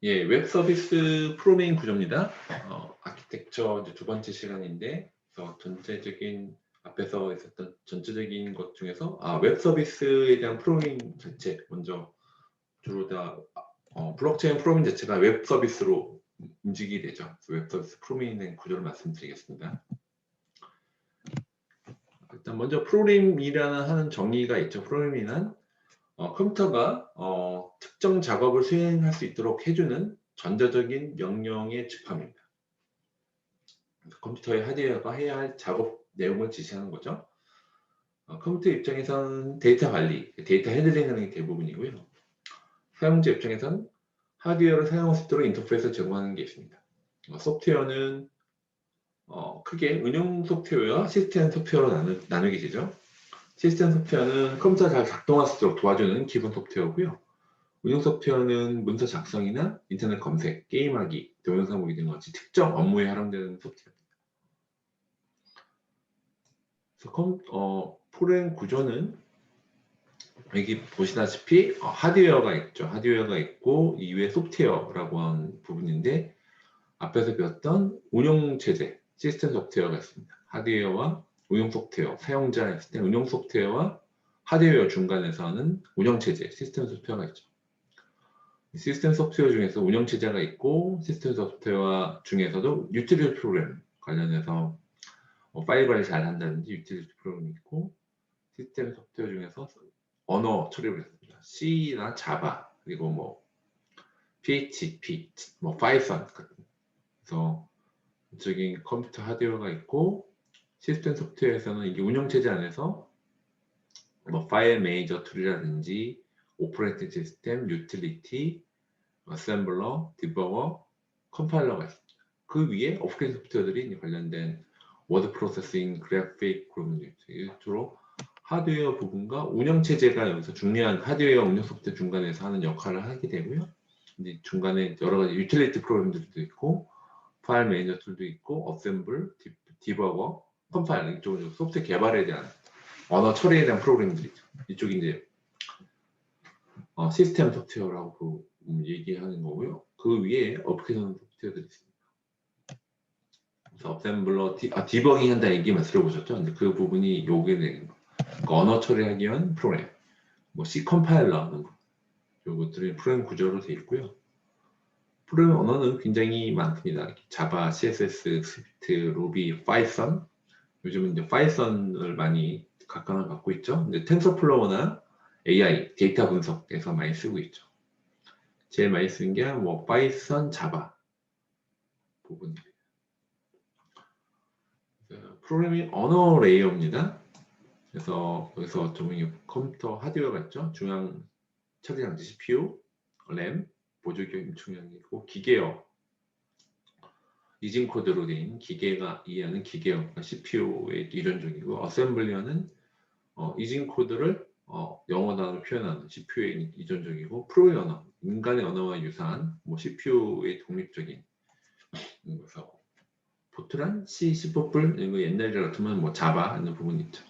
예, 웹 서비스 프로메인 구조입니다. 아키텍처 이제 두 번째 시간인데, 그래서 전체적인 앞에서 있었던 전체적인 것 중에서 웹 서비스에 대한 프로메인 자체 먼저 주로 다 블록체인 프로메인 자체가 웹 서비스로 움직이게 되죠. 웹 서비스 프로메인의 구조를 말씀드리겠습니다. 일단 먼저 프로그램이라는 하는 정의가 있죠. 프로그램이란 컴퓨터가 특정 작업을 수행할 수 있도록 해주는 전자적인 명령의 집합입니다. 컴퓨터의 하드웨어가 해야 할 작업 내용을 지시하는 거죠. 컴퓨터 입장에서는 데이터 관리, 데이터 핸들링하는 게 대부분이고요. 사용자 입장에서는 하드웨어를 사용할 수 있도록 인터페이스를 제공하는 게 있습니다. 소프트웨어는 크게 응용 소프트웨어와 시스템 소프트웨어로 나누게 되죠. 시스템 소프트웨어는 컴퓨터가 잘 작동할 수 있도록 도와주는 기본 소프트웨어고요. 운영 소프트웨어는 문서 작성이나 인터넷 검색, 게임하기, 동영상 보기 등 같이 특정 업무에 활용되는 소프트웨어입니다. 그래서 프로그램 구조는 여기 보시다시피 하드웨어가 있죠. 하드웨어가 있고 이외에 소프트웨어라고 하는 부분인데 앞에서 배웠던 운영체제, 시스템 소프트웨어가 있습니다. 하드웨어와 운영 소프트웨어, 사용자 있을 때 운영 소프트웨어와 하드웨어 중간에서는 운영체제, 시스템 소프트웨어가 있죠. 시스템 소프트웨어 중에서 운영체제가 있고 시스템 소프트웨어 중에서도 유틸리티 프로그램 관련해서 파일 관리 잘 한다든지 유틸리티 프로그램이 있고 시스템 소프트웨어 중에서 언어 처리를 했습니다. C나 Java 그리고 뭐 PHP, 뭐 파이썬 같은 그래서 전적인 컴퓨터 하드웨어가 있고 시스템 소프트웨어에서는 이게 운영체제 안에서 뭐 파일 매니저 툴이라든지 오퍼레이팅 시스템, 유틸리티, 어셈블러, 디버거, 컴파일러가 있습니다. 그 위에 오프레이팅 소프트웨어들이 관련된 워드 프로세싱, 그래픽 그런 주로 하드웨어 부분과 운영체제가 여기서 중요한 하드웨어 운영 소프트웨어 중간에서 하는 역할을 하게 되고요. 이제 중간에 여러 가지 유틸리티 프로그램들도 있고 파일 매니저 툴도 있고 어셈블, 디버거, 컴파일러 이쪽은 소프트웨어 개발에 대한 언어 처리에 대한 프로그램들이죠. 이쪽이 이제 시스템 소프트웨어라고 얘기하는 거고요. 그 위에 어플리케이션 소프트웨어들이 있습니다. 그래서 어셈블러, 디버깅 한다 얘기만 들어보셨죠? 이제 그 부분이 요게 되는 거. 그러니까 언어 처리하기 위한 프로그램, 뭐 C 컴파일러 하는 거. 요것들이 프로그램 구조로 되어 있고요. 프로그램 언어는 굉장히 많습니다. 자바, CSS, 스위프트, 루비, 파이썬. 요즘은 이제 파이썬을 많이 각광을 받고 있죠. 이제 텐서플로우나 AI, 데이터 분석에서 많이 쓰고 있죠. 제일 많이 쓰는 게 뭐 파이썬, 자바 부분입니다. 프로그래밍 언어 레이어입니다. 그래서 여기서 좀 컴퓨터 하드웨어가 있죠. 중앙 처리장치 CPU, 램, 보조기억 임충량이고 기계어 이진 코드로 된 기계가 이해하는 기계어가 CPU의 이론적이고 어셈블리어는 이진 코드를 영어 단어로 표현하는 CPU의 이전적이고 프로그램 언어, 인간의 언어와 유사한 뭐 CPU의 독립적인 그래서 포트란 C, C++ 이런 거 옛날 같으면 뭐 자바 이런 부분이 있죠.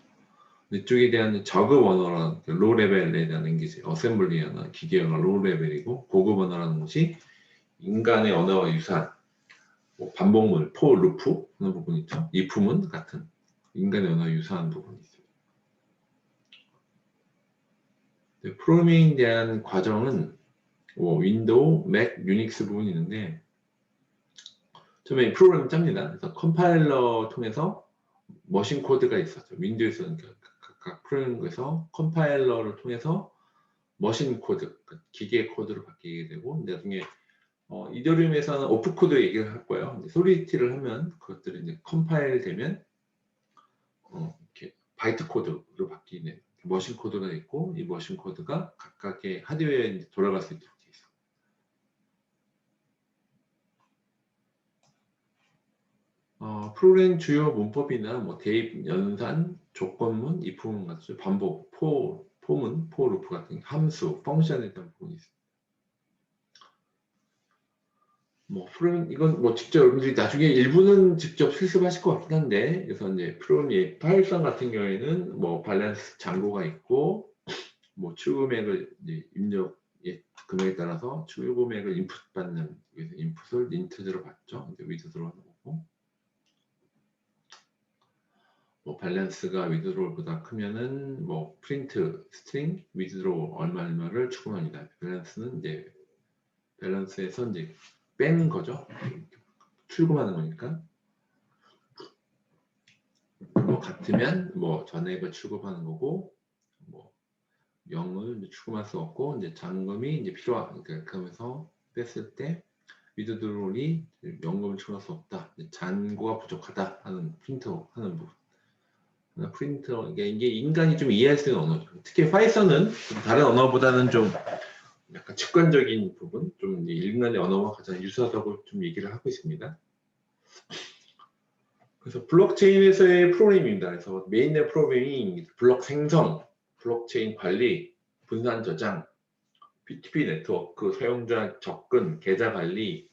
이쪽에 대한 저급 언어라는 로우 레벨에 대한 랭귀지, 어셈블리어나 기계어가 로우 레벨이고 고급 언어라는 것이 인간의 언어와 유사한 뭐 반복문, 포, 루프 그런 부분이 있죠. if문 같은 인간의 언어와 유사한 부분이 있어요. 프로그래밍에 대한 과정은 뭐 윈도우, 맥, 유닉스 부분이 있는데 처음에 프로그램을 짭니다. 그래서 컴파일러 통해서 머신 코드가 있었죠. 윈도우에서는 각각 프로그램에서 컴파일러를 통해서 머신 코드, 기계 코드로 바뀌게 되고 나중에 이더리움에서는 오프 코드 얘기를 할 거예요. 솔리디티를 하면 그것들이 이제 컴파일 되면 이렇게 바이트 코드로 바뀌는 머신 코드가 있고 이 머신 코드가 각각의 하드웨어에 돌아갈 수 있도록 되어 있어요. 프로그램 주요 문법이나 뭐 대입, 연산, 조건문, if문 같은 반복, 포문, 포루프 같은 함수, 펑션에 대한 부분이 있습니다. 뭐 프로그램 이건 뭐 직접 여러분들이 나중에 일부는 직접 실습하실 것 같긴 한데 그래서 이제 프로그램 파일선 같은 경우에는 뭐 밸런스 잔고가 있고 뭐 출금액을 이제 입력 금액에 따라서 출금액을 인풋 받는, 그래서 인풋을 인트로 받죠. 이제 위드로 하는 거고, 뭐 밸런스가 위드로우보다 크면은 뭐 프린트 스트링 위드로 얼마를 추금합니다. 밸런스는 이제 밸런스에서 이제 빼는 거죠. 출금하는 거니까. 뭐 같으면 뭐 전액을 출금하는 거고, 뭐 0을 출금할 수 없고, 이제 잔금이 이제 그러니까 그러면서 뺐을 때 위드로울이 연금을 출금할 수 없다, 잔고가 부족하다 하는 프린터 하는 부분. 프린터, 이게 인간이 좀 이해할 수 있는 언어죠. 특히 파이썬은 다른 언어보다는 좀 약간 직관적인 부분, 좀 인간의 언어와 가장 유사하다고 좀 얘기를 하고 있습니다. 그래서 블록체인에서의 프로그램입니다. 그래서 메인의 프로그램이 블록 생성, 블록체인 관리, 분산 저장, BTP 네트워크, 사용자 접근, 계좌 관리,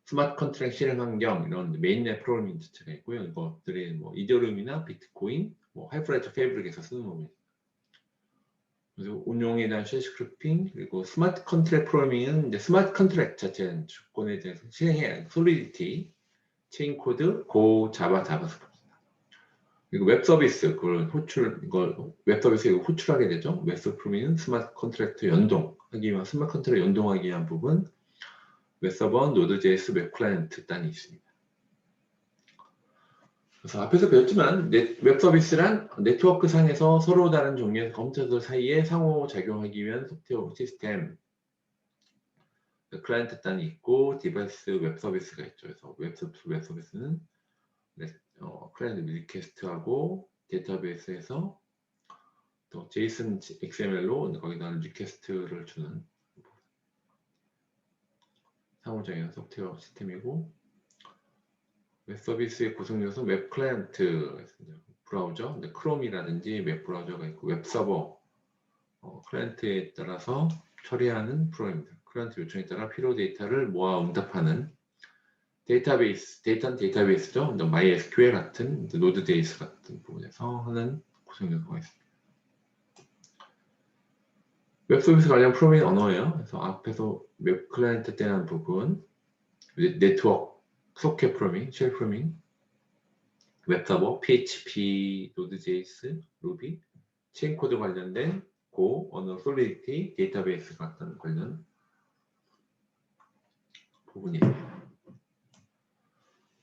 스마트 컨트랙 실행 환경, 이런 메인의 프로그램 자체가 있고요. 이것들이 뭐 이더리움이나 비트코인, 뭐 하이퍼레저 패브릭에서 쓰는 겁니다. 그래서 운용에 대한 쉘 스크립팅, 그리고 스마트 컨트랙 프로그래밍은 이제 스마트 컨트랙 자체는 주권에 대해서 실행해야 솔리디티, 체인 코드, 고, 자바스크립트. 그리고 웹 서비스, 이걸 웹 서비스에 호출하게 되죠. 웹 프로그래밍은 스마트 컨트랙트 연동하기 위한, 스마트 컨트랙 연동하기 위한 부분, 웹 서버, 노드.js, 웹 클라이언트 단이 있습니다. 그래서 앞에서 배웠지만 웹 서비스란 네트워크 상에서 서로 다른 종류의 컴퓨터들 사이에 상호작용하기 위한 소프트웨어 시스템, 클라이언트 단이 있고 디바이스 웹 서비스가 있죠. 그래서 웹 서비스는 클라이언트 리퀘스트하고 데이터베이스에서 또 JSON XML로 거기다 리퀘스트를 주는 상호작용 소프트웨어 시스템이고, 웹 서비스의 구성 요소 웹 클라이언트, 브라우저, 크롬이라든지 웹 브라우저가 있고, 웹 서버, 클라이언트에 따라서 처리하는 프로그램입니다. 클라이언트 요청에 따라 필요 데이터를 모아 응답하는 데이터베이스, 데이터는 데이터베이스죠. MySQL 같은, 노드.js 같은 부분에서 하는 구성 요소가 있습니다. 웹 서비스 관련 프로그래밍 언어예요. 그래서 앞에서 웹 클라이언트에 대한 부분, 네트워크, 소켓 프로그래밍, 쉘 프로그래밍, 웹 서버, PHP, 노드.js, 루비, 체인 코드 관련된 고, 언어 솔리디티, 데이터베이스 같은 관련 부분이에요.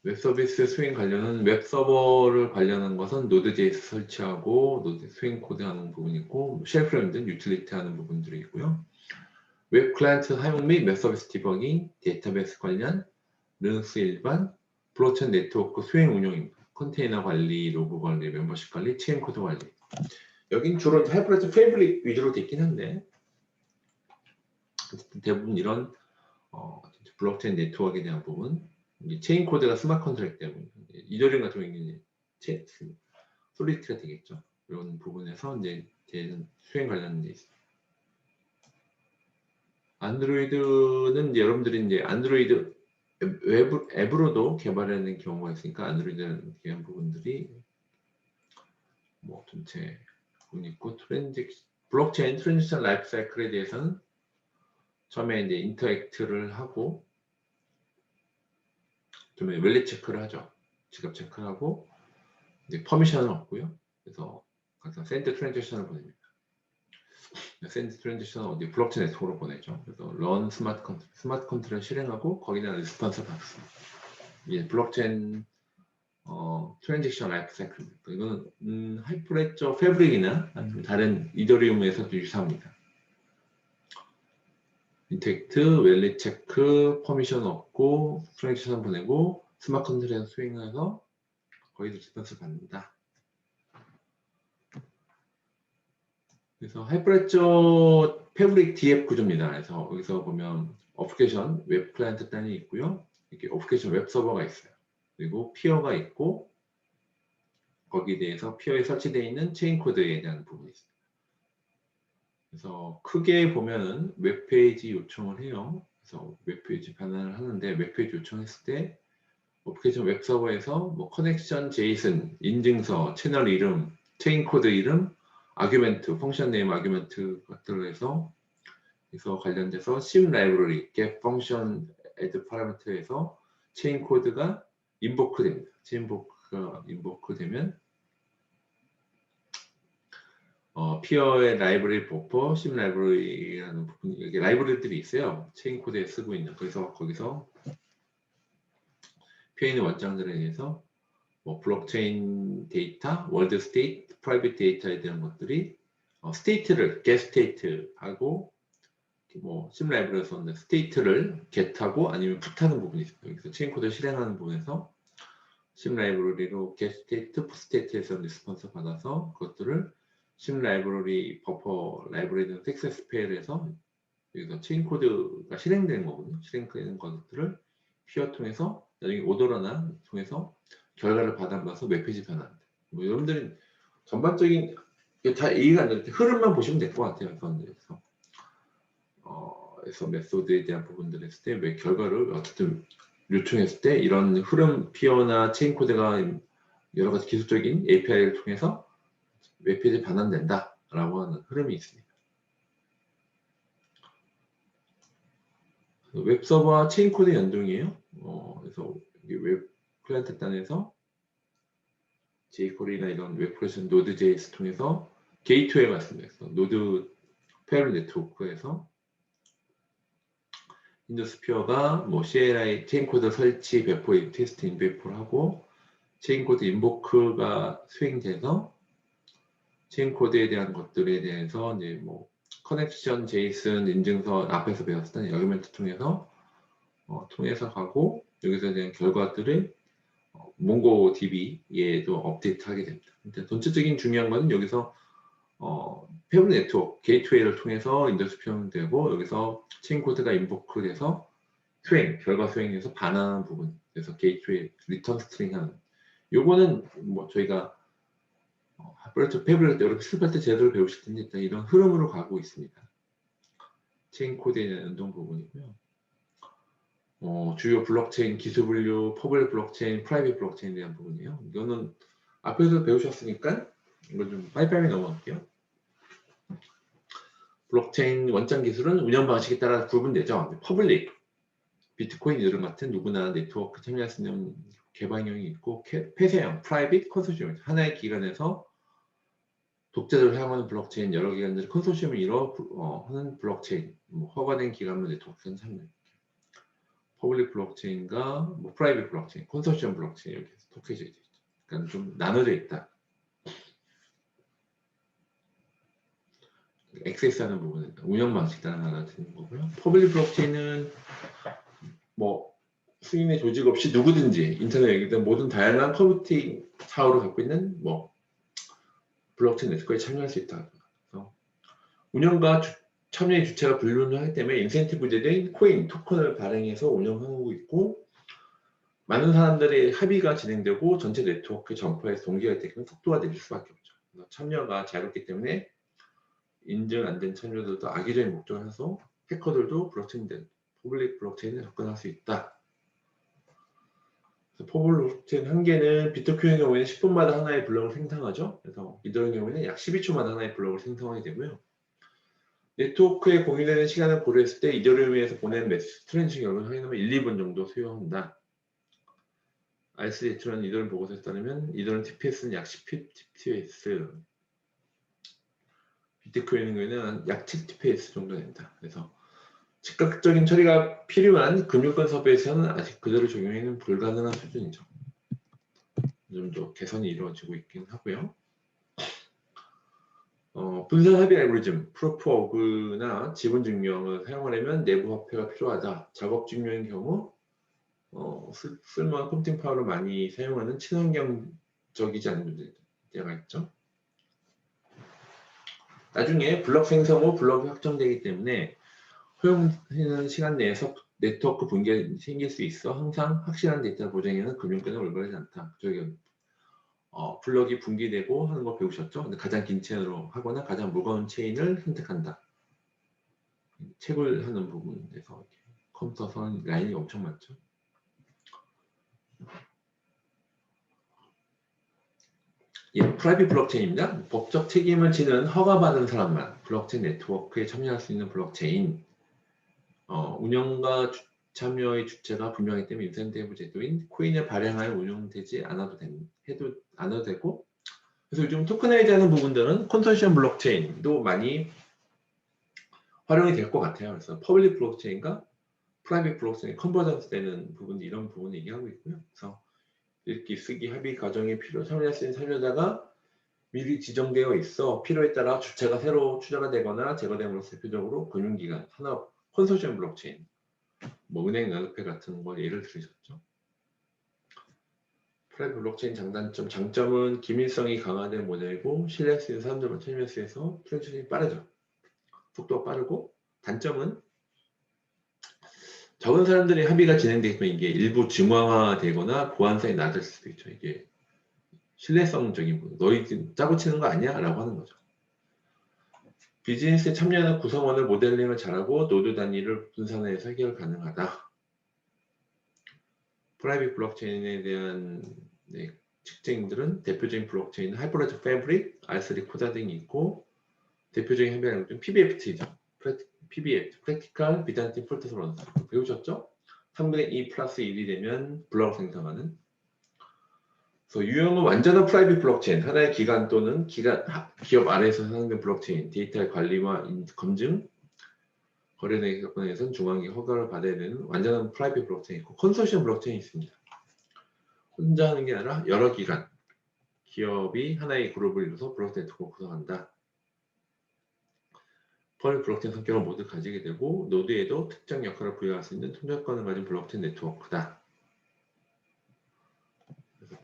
웹 서비스 수행 관련은 웹 서버를 관련한 것은 노드.js 설치하고 노드 수행 코드하는 부분이 있고, 쉘 프로그램 유틸리티 하는 부분들이 있고요. 웹 클라이언트 사용 및 웹 서비스 디버깅, 데이터베이스 관련, 리눅스 일반, 블록체인 네트워크 수행 운영입니다. 컨테이너 관리, 로그 관리, 멤버십 관리, 체인 코드 관리. 여긴 주로 하이퍼레저 패브릭 위주로 돼 있긴 한데, 대부분 이런 블록체인 네트워크에 대한 부분, 체인 코드가 스마트 컨트랙 때문에 이더리움 같은 경우는 이제 솔리디티가 되겠죠. 이런 부분에서 이제 수행 관련돼 있습니다. 안드로이드는 이제 여러분들이 이제 안드로이드 앱으로도 개발하는 경우가 있으니까 안드로이드에 대한 부분들이 뭐 전체 부분 있고, 블록체인 트랜지션 라이프 사이클에 대해서는 처음에 이제 인터액트를 하고 좀 웰리 체크를 하죠. 지갑 체크를 하고 이제 퍼미션을 얻고요. 그래서 센드 트랜지션을 보냅니다. 센드 트랜지션을 어디 블록체인 네트워크로 보내죠. 그래서 런 스마트 컨트롤을 실행하고 거기다 리스폰스를 받습니다. 이게 블록체인 트랜지션 라이프 사이클입니다. 이거는 하이퍼레저 패브릭이나 다른 이더리움에서도 유사합니다. 인텍트, 웰리 체크, 퍼미션 얻고 트랜지션 보내고 스마트 컨트롤 수행해서 거기서 리스폰스를 받는다. 그래서 하이퍼레저 패브릭 DF 구조입니다. 그래서 여기서 보면 어플리케이션 웹 클라이언트 단이 있고요. 이렇게 어플리케이션 웹 서버가 있어요. 그리고 피어가 있고 거기에 대해서 피어에 설치되어 있는 체인 코드에 대한 부분이 있습니다. 그래서 크게 보면은 웹페이지 요청을 해요. 그래서 웹페이지 변환을 하는데 웹페이지 요청했을 때 어플리케이션 웹 서버에서 뭐 커넥션 제이슨, 인증서, 채널 이름, 체인 코드 이름, 아규멘트, 펑션 네임 아규멘트 같은 걸 해서 그래서 관련돼서 심 라이브러리 get function add parameter에서 체인 코드가 인보크 됩니다. 체인 인보크가 인보크 되면 피어의 라이브러리 버퍼, 심 라이브러리라는 부분, 여기 라이브러리들이 있어요. 체인 코드에 쓰고 있는. 그래서 거기서 피어에 있는 원장들에 대해서 뭐 블록체인 데이터, 월드 스테이트, 프라이빗 데이터에 대한 것들이 스테이트를 get state하고 뭐 심 라이브러리에서 스테이트를 get하고 아니면 put하는 부분이 있어요. 여기서 체인 코드를 실행하는 부분에서 심 라이브러리로 get state, put state에서 리스폰스 받아서 그것들을 심 라이브러리 버퍼 라이브러리는 섹세스 페일에서 여기서 체인 코드가 실행되는 거거든요. 실행되는 것들을 피어 통해서 나중에 오더러나 통해서 결과를 받아봐서 웹페이지 변환한다. 뭐 여러분들이 전반적인 다 이해가 안 될 때 흐름만 보시면 될 것 같아요. 그래서 메소드에 대한 부분들 했을 때 왜 결과를 어쨌든 요청했을 때 이런 흐름 피어나 체인 코드가 여러 가지 기술적인 API를 통해서 웹페이지 반환된다 라고 하는 흐름이 있습니다. 웹서버와 체인 코드 연동이에요. 그래서 웹 클라이언트 단에서 jQuery나 이런 웹플러션 노드.js 통해서 게이트웨이가 있습니다. 그래서 노드 페럴 네트워크에서 인더스피어가 뭐 CLI 체인 코드 설치 배포 테스트 인배포를 하고 체인 코드 인보크가 수행돼서 체인 코드에 대한 것들에 대해서 이제 뭐 커넥션 제이슨 인증서 앞에서 배웠던 여기멘트 통해서 가고 여기서 대한 결과들을 몽고DB에도 업데이트하게 됩니다. 근데 전체적인 중요한 거는 여기서 페블 네트워크 게이트웨이를 통해서 인더스피어는 되고 여기서 체인 코드가 인보크돼서 결과 수행에서 반환하는 부분, 그래서 게이트웨이 리턴 스트링 하는 요거는 뭐 저희가 페블 이렇게 수업할 때 제대로 배우실 텐데 일단 이런 흐름으로 가고 있습니다. 체인 코드에 대한 연동 부분이고요. 주요 블록체인 기술 분류, 퍼블릭 블록체인, 프라이빗 블록체인에 대한 부분이에요. 이거는 앞에서 배우셨으니까 이거 좀 빨리빨리 넘어갈게요. 블록체인 원장 기술은 운영 방식에 따라 구분되죠. 퍼블릭, 비트코인 이런 같은 누구나 네트워크 참여할 수 있는 개방형이 있고 폐쇄형, 프라이빗, 컨소시엄 하나의 기관에서 독자적으로 사용하는 블록체인 여러 기관들이 컨소시엄을 하는 블록체인 허가된 기관만 네트워크에 참여. 퍼블릭 블록체인과 뭐 프라이빗 블록체인, 컨소시엄 블록체인 이렇게 속해져 있죠. 그러니까 좀 나눠져 있다. 액세스하는 부분은 운영 방식 따라 나눠지는 거고요. 퍼블릭 블록체인은 뭐 승인의 조직 없이 누구든지 인터넷에 모든 다양한 컴퓨팅 사업을 갖고 있는 뭐 블록체인 네트워크에 참여할 수 있다. 그래서 운영과 참여의 주체가 불분명하기 때문에 인센티브제된 코인, 토큰을 발행해서 운영하고 있고 많은 사람들의 합의가 진행되고 전체 네트워크 전파에서 동기가 되면 속도가 내릴 수밖에 없죠. 그래서 참여가 자유롭기 때문에 인증 안 된 참여들도 악의적인 목적을 해서 해커들도 퍼블릭 블록체인에 접근할 수 있다. 퍼블릭 블록체인 한 개는 비트코인의 경우에는 10분마다 하나의 블록을 생성하죠. 그래서 이더리움의 경우에는 약 12초마다 하나의 블록을 생성하게 되고요. 네트워크에 공유되는 시간을 고려했을 때 이더리움에서 보낸 메시지 트랜지션 결과를 확인하면 1, 2분 정도 소요한다. RSD라는 이더리움 보고서에 따르면 이더리움 TPS는 약 10TPS, 비트코인의 경우에는 약 7TPS 정도 된다. 그래서 즉각적인 처리가 필요한 금융권 사업에서는 아직 그대로 적용에는 불가능한 수준이죠. 좀 더 개선이 이루어지고 있긴 하고요. 분산 합의 알고리즘, 프로프 어그나 지분 증명을 사용하려면 내부 화폐가 필요하다. 작업 증명의 경우 쓸만한 컴퓨팅 파워를 많이 사용하는 친환경적이지 않은 문제가 있죠. 나중에 블록 생성 후 블록이 확정되기 때문에 허용되는 시간 내에서 네트워크 붕괴가 생길 수 있어 항상 확실한 데이터를 보장하는 금융권은 올바르지 않다. 저기 블록이 붕괴되고 하는 거 배우셨죠? 근데 가장 긴 체인으로 하거나 가장 무거운 체인을 선택한다. 책을 하는 부분에서 컴퓨터 선 라인이 엄청 많죠. 예, 프라이빗 블록체인입니다. 법적 책임을 지는 허가받은 사람만 블록체인 네트워크에 참여할 수 있는 블록체인. 운영과 참여의 주체가 분명하기 때문에 인센티브 제도인 코인을 발행하여 운영되지 않아도 되고, 그래서 요즘 토큰화이즈하는 부분들은 컨소시엄 블록체인도 많이 활용이 될 것 같아요. 그래서 퍼블릭 블록체인과 프라이빗 블록체인 컨버전스 되는 부분이 이런 부분을 얘기하고 있고요. 그래서 읽기, 쓰기, 합의 과정에 참여할 수 있는 참여자가 미리 지정되어 있어 필요에 따라 주체가 새로 추가가 되거나 제거됨으로써 대표적으로 금융기관, 산업, 컨소시엄 블록체인, 뭐 은행 연합회 같은 걸 예를 들으셨죠. 프라이빗 블록체인 장점은 기밀성이 강화된 모델이고 신뢰할 수 있는 사람들만 참여할 수 있어서 트랜지션이 빠르죠. 속도가 빠르고, 단점은 적은 사람들의 합의가 진행되면 이게 일부 중앙화되거나 보안성이 낮을 수도 있죠. 이게 신뢰성적인 부분, 너희 짜고 치는 거 아니야? 라고 하는 거죠. 비즈니스에 참여하는 구성원을 모델링을 잘하고 노드 단위를 분산해서 해결 가능하다. 프라이빗 블록체인에 대한 특징들은 대표적인 블록체인은 하이퍼레드 패브릭, R3 코다 등이 있고, 대표적인 협약은 좀 PBFT죠. PBF, Practical Byzantine Fault Tolerance. 배우셨죠? 3분의 2 플러스 1이 되면 블록을 생성하는. 그래서 유형은 완전한 프라이빗 블록체인, 하나의 기관 또는 기업 아래에서 사용된 블록체인, 데이터의 관리와 검증, 거래 사건에서는 중앙기 허가를 받아야 되는 완전한 프라이빗 블록체인 있고, 컨소시엄 블록체인이 있습니다. 혼자 하는 게 아니라 여러 기관, 기업이 하나의 그룹을 이루어서 블록체인 네트워크를 구성한다. 퍼블릭 블록체인 성격을 모두 가지게 되고 노드에도 특정 역할을 부여할 수 있는 통제권을 가진 블록체인 네트워크다. 그래서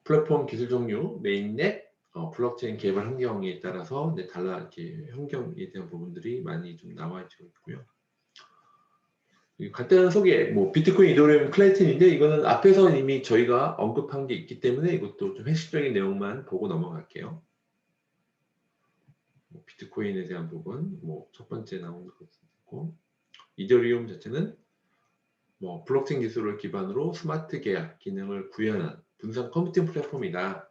플랫폼 기술 종류, 메인넷, 블록체인 개발 환경에 따라서 이렇게 환경에 대한 부분들이 많이 좀 나와 있고요. 간단한 소개, 비트코인, 이더리움, 클레이튼인데 이거는 앞에서 이미 저희가 언급한 게 있기 때문에 이것도 좀 핵심적인 내용만 보고 넘어갈게요. 비트코인에 대한 부분, 첫 번째 나온 것 같고, 이더리움 자체는 블록체인 기술을 기반으로 스마트 계약 기능을 구현한 분산 컴퓨팅 플랫폼이다.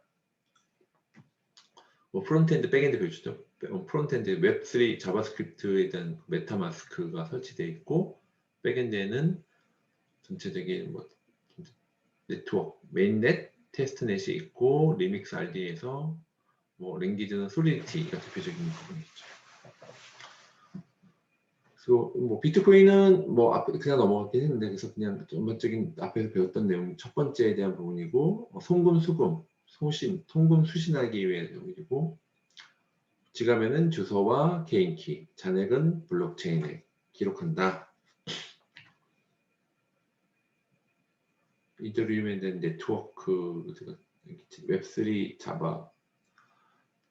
프론트엔드, 백엔드 보여주죠. 프론트엔드 웹3 자바스크립트에 대한 메타마스크가 설치되어 있고, 백엔드에는 전체적인 네트워크, 메인넷, 테스트넷이 있고, 리믹스 RD에서 랭귀지는 솔리디티가 대표적인 부분이죠. 그래서 비트코인은 앞에 그냥 넘어갔긴 했는데, 그래서 그냥 전반적인 앞에서 배웠던 내용 첫 번째에 대한 부분이고, 송금, 수금, 통금 수신하기 위해 용이고, 지갑에는 주소와 개인키, 잔액은 블록체인에 기록한다. 이더리움에 대한 네트워크, 웹3 자바,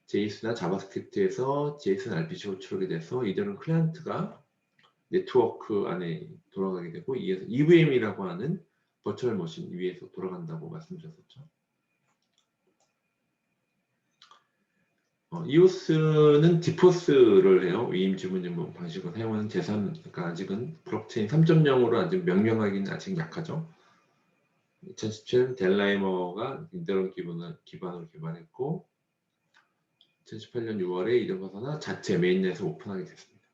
JS나 자바스크립트에서 JSON RPC로 출력이 돼서 이더리움 클라이언트가 네트워크 안에 돌아가게 되고, 이에서 EVM이라고 하는 버추얼 머신 위에서 돌아간다고 말씀드렸었죠. EOS는 디포스를 해요. 위임 지분 증명 방식을 사용하는 재산, 그러니까 아직은 블록체인 3.0으로 아직 명명하기는 아직 약하죠. 2017년 델라이머가 이더리움 기반으로 개발했고, 2018년 6월에 이더리움 화산화 자체 메인넷에서 오픈하게 됐습니다.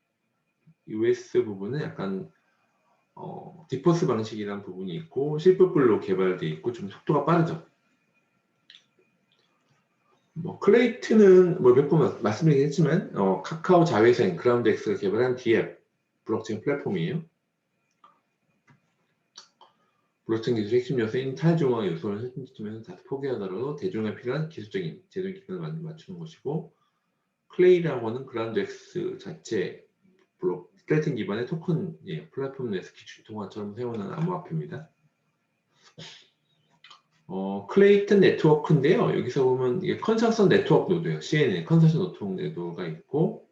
US 부분은 약간 디포스 방식이라는 부분이 있고, 실프풀로 개발되어 있고 좀 속도가 빠르죠. 클레이튼은 몇 번 말씀드리긴 했지만 카카오 자회사인 그라운드X가 개발한 DApp 블록체인 플랫폼이에요. 블록체인 기술의 핵심 요소인 탈중앙 요소를 현지점에서 다소 포기하더라도 대중화에 필요한 기술적인 제동 기반을 맞추는 것이고, 클레이라고 하는 그라운드X 자체 클레이튼 기반의 토큰 플랫폼 내에서 기술 통화처럼 사용하는 암호화폐입니다. 클레이튼 네트워크인데요. 여기서 보면 이게 컨센서스 네트워크 노드예요. CNN, 컨센서스 네트워크 노드가 있고,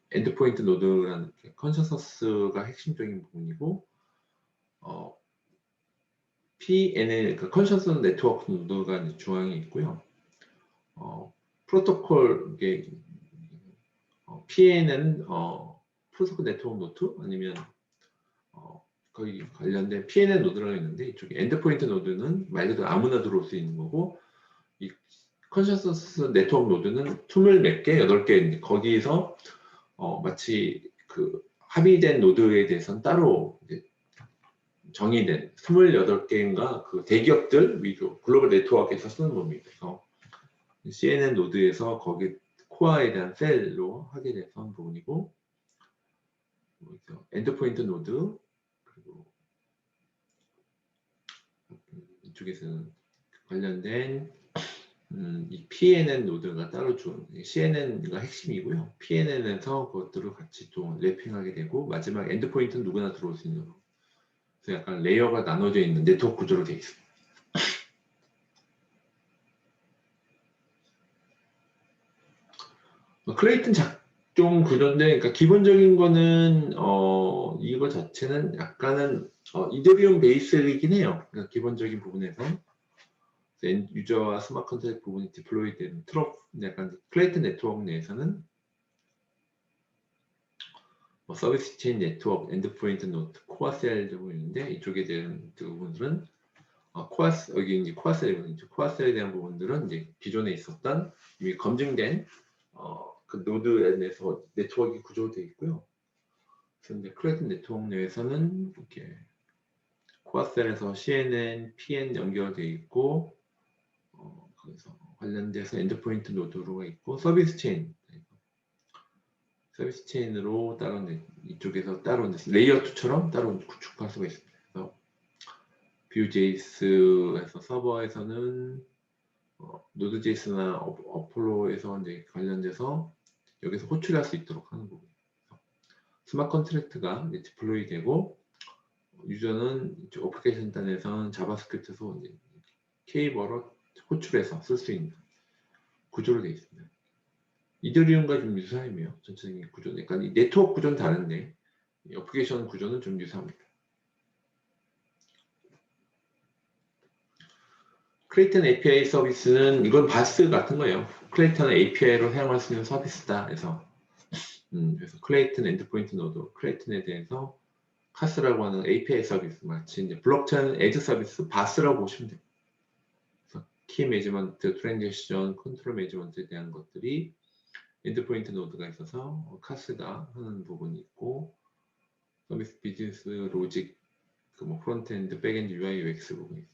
엔드포인트 노드라는 컨센서스가 핵심적인 부분이고, PNN, 컨센서스 네트워크 노드가 중앙에 있고요. 프로토콜, PNN, 프로토콜 네트워크 노드, 아니면 거의 관련된 PNN 노드라고 있는데, 이쪽에 엔드포인트 노드는 말 그대로 아무나 들어올 수 있는 거고, 이 컨센서스 네트워크 노드는 20몇 개, 8개 거기에서 마치 그 합의된 노드에 대해서는 따로 이제 정의된 28개인가 그 대기업들 위주 글로벌 네트워크에서 쓰는 겁니다. 그래서 CNN 노드에서 거기 코어에 대한 셀로 하게 돼서 한 부분이고, 엔드포인트 노드, 그리고 이쪽에서는 관련된 이 PNN 노드가 따로 좀 CNN가 핵심이고요. PNN에서 그것들을 같이 또 랩핑하게 되고, 마지막 엔드포인트는 누구나 들어올 수 있는, 그래서 약간 레이어가 나눠져 있는 네트워크 구조로 되어 있습니다. 클레이튼 작동 구조인데, 그러니까 기본적인 거는 이거 자체는 약간은 이더리움 베이스이긴 해요. 그러니까 기본적인 부분에서 end 유저와 스마트 컨트랙트 부분이 디플로이 되는 약간 클레이튼 네트워크 내에서는 서비스 체인 네트워크, 엔드포인트 노드, 코어셀 정도 있는데, 이쪽에 대한 부분들은 여기 이제 코어셀이거든요. 코어셀에 대한 부분들은 이제 기존에 있었던 이미 검증된 그 노드에 대해서 네트워크가 구조되어 있고요. 그래서 이제 클레이튼 네트워크 내에서는 이렇게 코어셀에서 CNN, PN 연결되어 있고, 그래서 관련돼서 엔드포인트 노드로가 있고, 서비스 체인으로 따로 이쪽에서 따로 레이어 2처럼 따로 구축할 수가 있습니다. 그래서 Vue.js에서 서버에서는 노드.js나 어플로에서 이제 관련돼서 여기서 호출할 수 있도록 하는 부분. 스마트 컨트랙트가 디플로이 되고, 유저는 어플리케이션 단에서는 자바스크립트에서 케이버로 호출해서 쓸 수 있는 구조로 되어 있습니다. 이더리움과 좀 유사하며 전체적인 구조는, 그러니까 이 네트워크 구조는 다른데 이 어플리케이션 구조는 좀 유사합니다. 클레이튼 API 서비스는 이건 바스 같은 거예요. 클레이튼은 API로 사용할 수 있는 서비스다. 그래서 클레이튼 엔드포인트 노드, 클레이튼에 대해서 카스라고 하는 API 서비스, 마치 이제 블록체인 에즈 서비스 바스라고 보시면 됩니다. 그래서 키 매니지먼트, 트랜지션, 컨트롤 매니지먼트에 대한 것들이 엔드포인트 노드가 있어서 카스가 하는 부분이 있고, 서비스 비즈니스 로직, 뭐 프론트엔드, 백엔드, UI, UX 부분이 있습니다.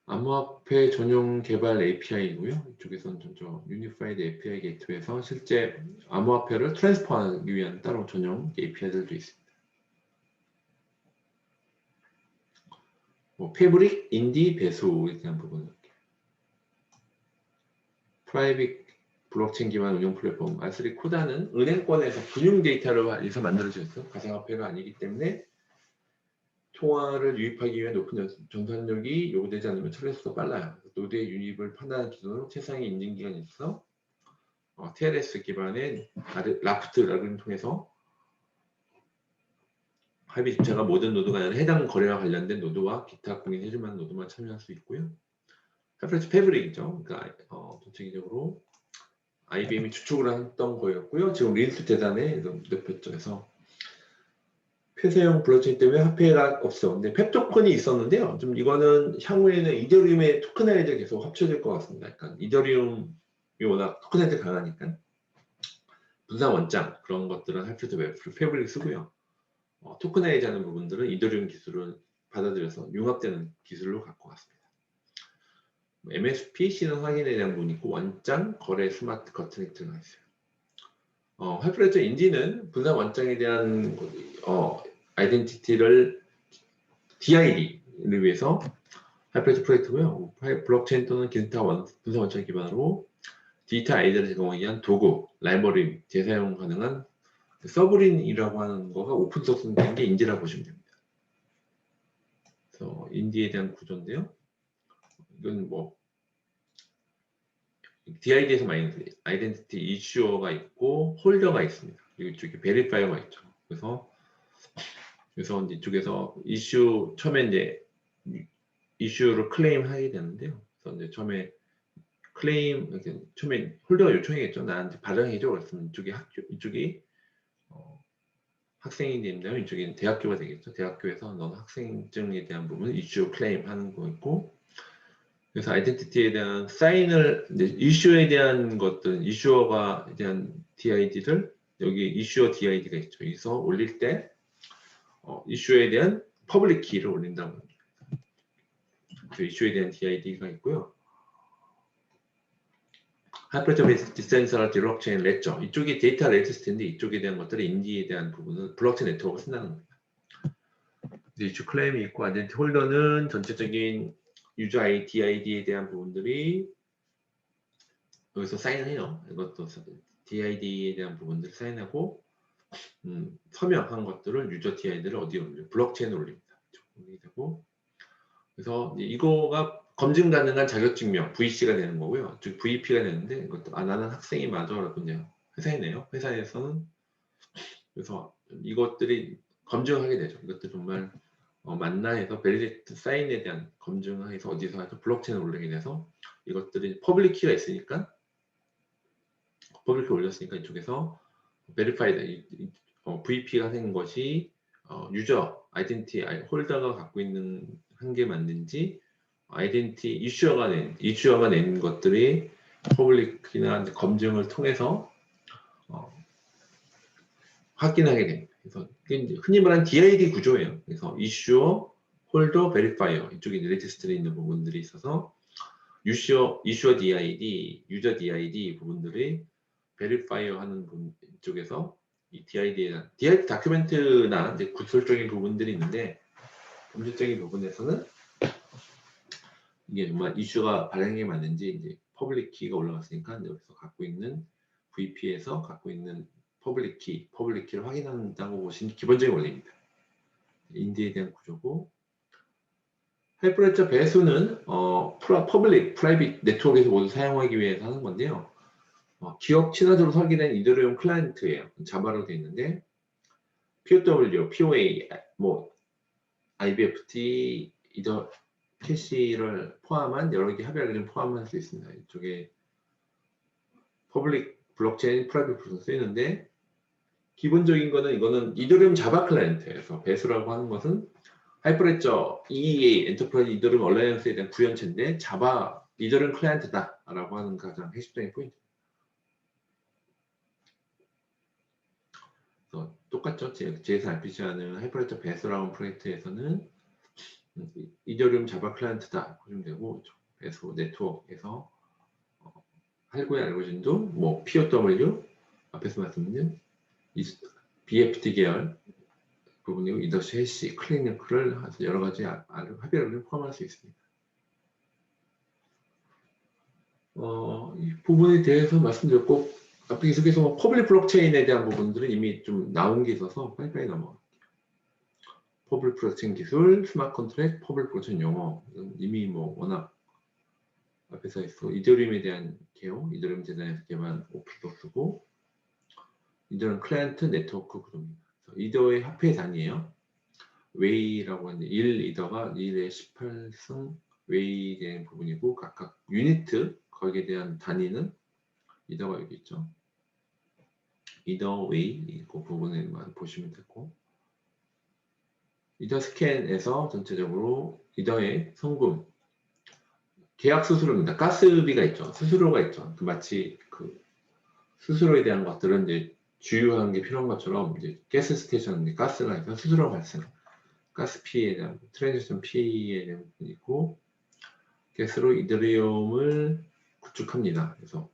암호화폐 전용 개발 API이고요. 이쪽에서는 전적 유니파이드 API 게이트웨이에서 실제 암호화폐를 트랜스퍼하기 위한 따로 전용 API들도 있습니다. 패브릭, 인디, 배수에 대한 부분은 프라이빗 블록체인 기반 운영 플랫폼 R3 코다는 은행권에서 금융 데이터를 위해서 만들어졌어요. 가상화폐가 아니기 때문에 통화를 유입하기 위해 높은 전산력이 요구되지 않으면 처리수가 빨라요. 노드의 유입을 판단하는 기준으로 최상의 인증기간이 있어 TLS 기반의 라프트를 통해서 합의 주체가 모든 노드가 아니라 해당 거래와 관련된 노드와 기타 공인해줄 만한 노드만 참여할 수 있고요. 하이프레스 패브릭이죠. 그러니까 전체적으로 IBM이 추측을 했던 거였고요. 지금 린스 대단에 높였죠. 그래서 폐쇄형 블록체인 때문에 화폐가 없어. 근데 펩 토큰이 있었는데요. 좀 이거는 향후에는 이더리움의 토큰화이드 계속 합쳐질 것 같습니다. 약간 이더리움이 워낙 토큰화이드 강하니까 분산 원장 그런 것들은 하이프레스 패브릭 쓰고요. 토큰화이즈 하는 부분들은 이더리움 기술을 받아들여서 융합되는 기술로 갖고 왔습니다. MSP 시는 확인에 대한 부분이 있고, 원장, 거래, 스마트 컨트랙트가 있어요. 하이프레스 인디는 분산 원장에 대한 아이덴티티를 DID를 위해서 하이프레스 프로젝트고요. 블록체인 또는 기타 분산 원장 기반으로 디지털 아이디를 제공하기 위한 도구, 라이브러리, 재사용 가능한 서브린이라고 하는 거가 오픈소스 된 게 인디라고 보시면 됩니다. 그래서 인디에 대한 구조인데요. 이건 DID에서 많이 아이덴티티 이슈어가 있고 홀더가 있습니다. 그리고 이쪽에 베리파이어가 있죠. 그래서 이쪽에서 이슈 처음에 이제 이슈를 클레임하게 되는데요. 그래서 이제 처음에 처음에 홀더가 요청이겠죠. 나한테 발행해줘. 그랬으면 이쪽이 학생이 된다면 이쪽에 대학교가 되겠죠. 대학교에서 너는 학생증에 대한 부분 이슈 클레임 하는 거 있고, 그래서 아이덴티티에 대한 사인을 이제 이슈에 대한 것들, 이슈어가 대한 DID를 여기 이슈어 DID가 있죠. 여기서 올릴 때 이슈에 대한 퍼블릭 키를 올린다고 합니다. 그 이슈에 대한 DID가 있고요. 하이퍼레저 디센트럴 블록체인 레저, 이쪽이 데이터 레지스트인데 이쪽에 대한 것들이 인디에 대한 부분은 블록체인 네트워크를 쓴다는 겁니다. 이슈 클레임이 있고 아이덴티 홀더는 전체적인 유저 DID에 대한 부분들이 여기서 사인해요. 이것도 DID에 대한 부분들을 사인하고 서명한 것들을 유저 DID를 어디에 올려? 블록체인에 올립니다. 되고 그래서 이거가 검증 가능한 자격증명 VC가 되는 거고요. 즉 VP가 되는데 이것도 나는 학생이 맞아라고 이제 회사이네요. 회사에서는 그래서 이것들이 검증하게 되죠. 이것들 정말 맞나 해서 베리딕트 사인에 대한 검증해서 어디서 하죠? 블록체인에 올리게 돼서 이것들이 퍼블릭 키가 있으니까 퍼블릭 키 올렸으니까 이쪽에서 베리파이드 VP가 된 것이 유저 아이덴티 홀더가 갖고 있는 한 게 맞는지 아이덴티 이슈어가 낸 것들이 퍼블릭이나 검증을 통해서 확인하게 됩니다. 그래서 흔히 말하는 DID 구조예요. 그래서 이슈어, 홀더, 베리파이어 이쪽에 레지스트리에 있는 부분들이 있어서 이슈어 DID, 유저 DID 부분들이 베리파이어 하는 부분 쪽에서 이 DID 다큐멘트나 이제 구설적인 부분들이 있는데 검증적인 부분에서는 이게 정말 이슈가 발행이 맞는지 이제 퍼블릭 키가 올라갔으니까 여기서 갖고 있는 VP에서 갖고 있는 퍼블릭 키를 확인한다고 보시는 기본적인 원리입니다. 인디에 대한 구조고 하이퍼레저 배수는 퍼블릭, 프라이빗 네트워크에서 모두 사용하기 위해서 하는 건데요. 기업 친화적으로 설계된 이더리움 클라이언트예요. 자바로 되어 있는데 POW, POA, IBFT, 이더 캐시를 포함한 여러 개 합의를 포함할 수 있습니다. 이쪽에 퍼블릭 블록체인, 프라이빗 블록체인 쓰이는데 기본적인 거는 이거는 이더리움 자바 클라이언트에서 배수라고 하는 것은 하이퍼레저 EEA 엔터프라이즈 이더리움 얼라이언스에 대한 구현체인데 자바 이더리움 클라이언트다라고 하는 가장 핵심적인 포인트. 똑같죠. JS RPC하는 하이퍼레저 배수라는 프로젝트에서는 이더리움 자바 클라이언트다 보시면 되고 배수 네트워크에서 할고의 알고리즘도 POW 앞에서 말씀드린 BFT 계열 부분이고 이더시 해시 클리닉을 여러 가지 합의를 포함할 수 있습니다. 이 부분에 대해서 말씀드렸고 앞에 계속해서 퍼블릭 블록체인에 대한 부분들은 이미 좀 나온 게 있어서 빨리빨리 넘어갈게요. 퍼블릭 블록체인 기술, 스마트 컨트랙트, 퍼블릭 블록체인 용어 이미 워낙 앞에서 있어 이더리움에 대한 개요, 이더리움 재단에서 개발한 오픈소스고 이더리움 클라이언트 네트워크 구조입니다. 이더의 합의 단위예요. 웨이라고 하는데 1이더가 1의 18승 웨이 된 부분이고 각각 유니트 거기에 대한 단위는 이더가 여기 있죠. 이더 웨이 그 부분에만 보시면 되고 이더 스캔에서 전체적으로 이더의 송금 계약 수수료입니다. 가스비가 있죠. 수수료가 있죠. 마치 수수료에 대한 것들은 이제 주유하는 게 필요한 것처럼 이제 가스 스테이션 가스가 있어 수수료 발생, 가스 피에 대한 트랜지션 피에 대한 부분이 있고 가스로 이더리움을 구축합니다. 그래서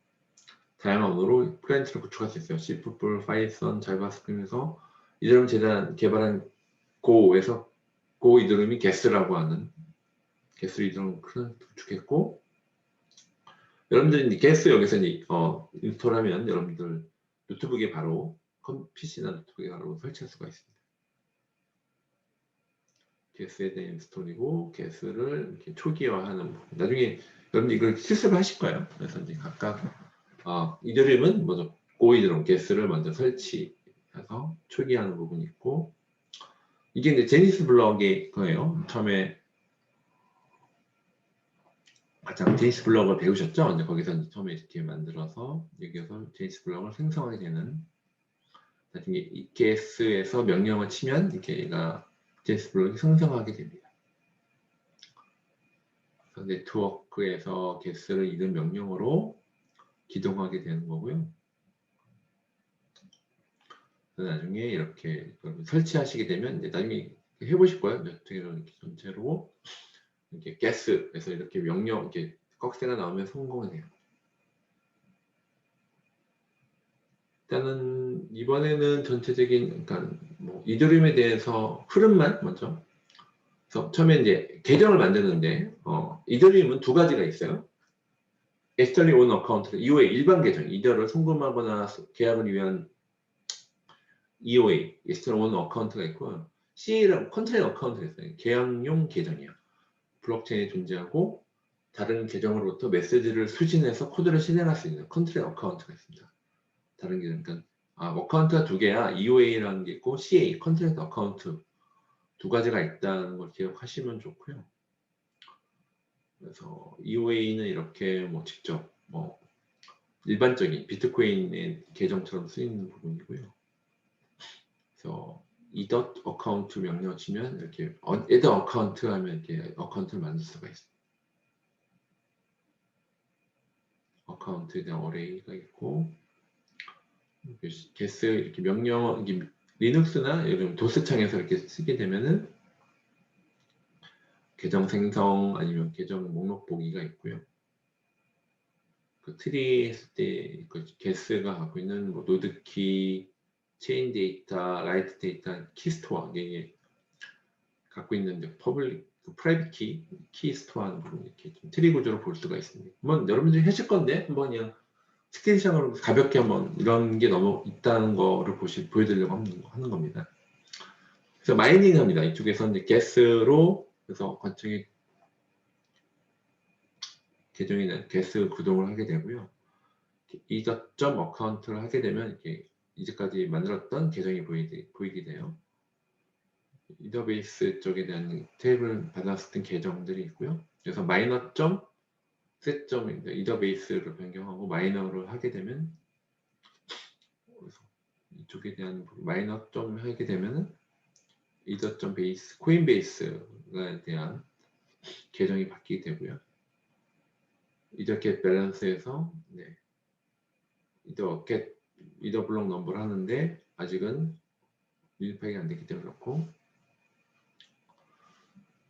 다양한 언어로 클라이언트를 구축할 수 있어요. C++, 파이썬, 자바스크립트에서 이더리움 재단 개발한 고에서 고 이더리움이 게스라고 하는 게스 이더리움 구축했고 여러분들이 게스 여기서 인스톨하면 여러분들 노트북에 바로 PC나 노트북에 바로 설치할 수가 있습니다. 게스에 대한 인스톨이고 게스를 이렇게 초기화하는 부분. 나중에 여러분들 이걸 실습을 하실 거예요. 그래서 이제 각각 이더리움은 먼저 고 이더리움 게스를 먼저 설치해서 초기화하는 부분이 있고 이게 이제 제니스 블럭의 거예요. 처음에 가장 제니스 블럭을 배우셨죠? 이제 거기서 이제 처음에 이렇게 만들어서 여기서 제니스 블럭을 생성하게 되는 나중에 EKS에서 명령을 치면 이렇게 얘가 제니스 블럭이 생성하게 됩니다. 네트워크에서 get를 이런 명령어로 기동하게 되는 거고요. 나중에 이렇게 설치하시게 되면 이제 나중에 해보실 거예요. 이렇게 전체로 이렇게 get에서 이렇게 명령 이렇게 꺽쇠가 나오면 성공을 해요. 일단은 이번에는 전체적인 그러니까 뭐 이더리움에 대해서 흐름만 먼저. 그래서 처음에 이제 계정을 만드는데 이더리움은 두 가지가 있어요. externally owned account 이후에 일반 계정, 이더를 송금하거나 계약을 위한 EOA, external owned account가 있고 CA라고 컨트랙 어카운트가 있어요. 계약용 계정이에요. 블록체인에 존재하고 다른 계정으로부터 메시지를 수신해서 코드를 실행할 수 있는 컨트랙 어카운트가 있습니다. 다른 계정, 그러니까 어카운트가 두 개야. EOA라는 게 있고 CA, 컨트랙 어카운트 두 가지가 있다는 걸 기억하시면 좋고요. 그래서 EOA는 이렇게 뭐 직접 뭐 일반적인 비트코인의 계정처럼 쓰이는 부분이고요. 그래서 이덧 어카운트 명령 치면 이렇게 add 어카운트 하면 이렇게 어카운트를 만들 수가 있습니다. 어카운트에 대한 어레이가 있고 get 이렇게 명령 이게 리눅스나 요즘 도스 창에서 이렇게 쓰게 되면은 계정 생성 아니면 계정 목록 보기가 있고요. 그 트리 했을 때 그 get가 갖고 있는 뭐 노드키, 체인 데이터, 라이트 데이터, 키스토어 이게 갖고 있는 퍼블릭, 프라이빗 키 스토어 하는 부분 이렇게 좀 트리 구조로 볼 수가 있습니다. 한번 여러분들이 하실 건데 한번 그냥 스크린샷으로 가볍게 한번 이런 게 너무 있다는 거를 보여드리려고 하는 겁니다. 그래서 마이닝 합니다. 이쪽에서 이제 get로 그래서 관청에 계정에는 get 구동을 하게 되고요. 이점 어카운트를 하게 되면 이렇게 이제까지 만들었던 계정이 보이게 돼요. 이더베이스 쪽에 대한 테이블 받았을 때 계정들이 있고요. 그래서 마이너 점 셋 점 이더베이스를 변경하고 마이너를 하게 되면 그래서 이쪽에 대한 마이너 점 하게 되면은 이더 점 베이스 코인베이스에 대한 계정이 바뀌게 되고요. 이더 겟 밸런스에서 이더 블록 넘버를 하는데 아직은 유니파이가 안 됐기 때문에 그렇고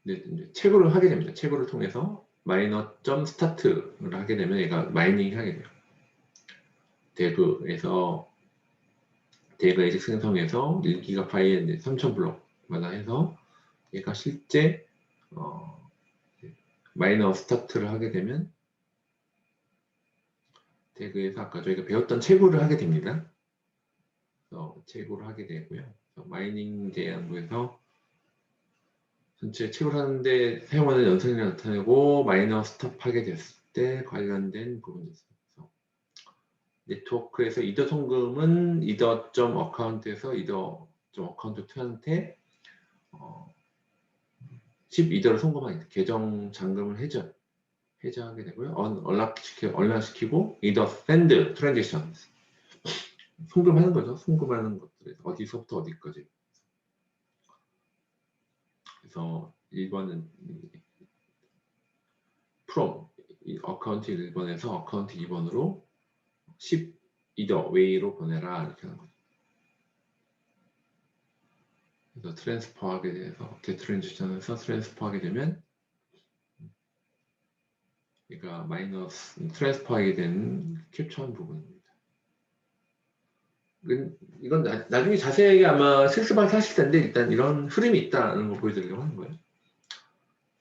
이제 채굴을 하게 됩니다. 채굴을 통해서 마이너 점 스타트를 하게 되면 얘가 마이닝을 하게 돼요. 대그 에직 생성해서 1기가 파이에 3000블록마다 해서 얘가 실제 마이너 스타트를 하게 되면 대그에서 아까 저희가 배웠던 채굴을 하게 됩니다. 채굴을 하게 되고요. 마이닝 대항구에서 전체 채굴하는데 사용하는 연산을 나타내고 마이너 스탑하게 됐을 때 관련된 부분이 있습니다. 네트워크에서 이더 송금은 이더 점 어카운트에서 이더 점 어카운트 2한테 10 이더를 송금하게 계정 잠금을 해제하게 되고요. 언락시키고 이더 샌드 트랜지션 송금하는 거죠. 송금하는 것들에서 어디서부터 어디까지. 그래서 1번은 from 어카운트 1번에서 어카운트 2번으로 10 이더 웨이로 보내라 이렇게 하는 거죠. 그래서 트랜스퍼하게 돼서 트랜지션에서 트랜스퍼하게 되면 그러니까 마이너스 트랜스퍼하게 된 캡처한 부분입니다. 이건 나중에 자세하게 아마 실습할 때 하실 텐데 일단 이런 흐름이 있다는 걸 보여드리려고 하는 거예요.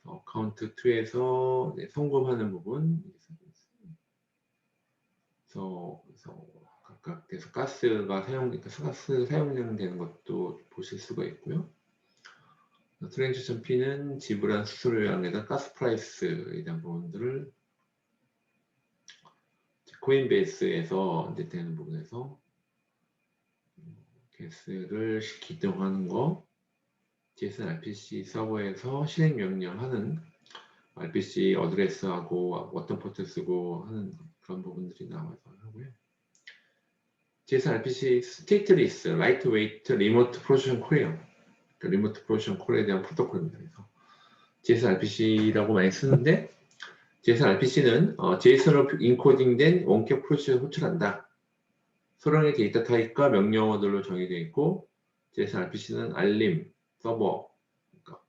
어카운트 2에서 송금하는 부분 그래서 각각 돼서 가스가 가스 사용량 되는 것도 보실 수가 있고요. 트랜지션 P는 지불한 수수료량에다 가스 프라이스에 대한 부분들을 코인베이스에서 이제 되는 부분에서 게스를 기동하는 거 JSON RPC 서버에서 실행 명령하는 RPC 어드레스하고 어떤 포트 쓰고 하는 그런 부분들이 나와서 하고요. JSON RPC 스테이트리스, 라이트웨이트, 리모트 프로듀션 콜이에요. 리모트 프로듀션 콜에 대한 프로토콜입니다. 그래서 JSON RPC라고 많이 쓰는데 JSON RPC는 JSON으로 인코딩된 원격 프로세스를 호출한다. 소량의 데이터 타입과 명령어들로 정의되어 있고, JSON RPC는 알림, 서버, 그러니까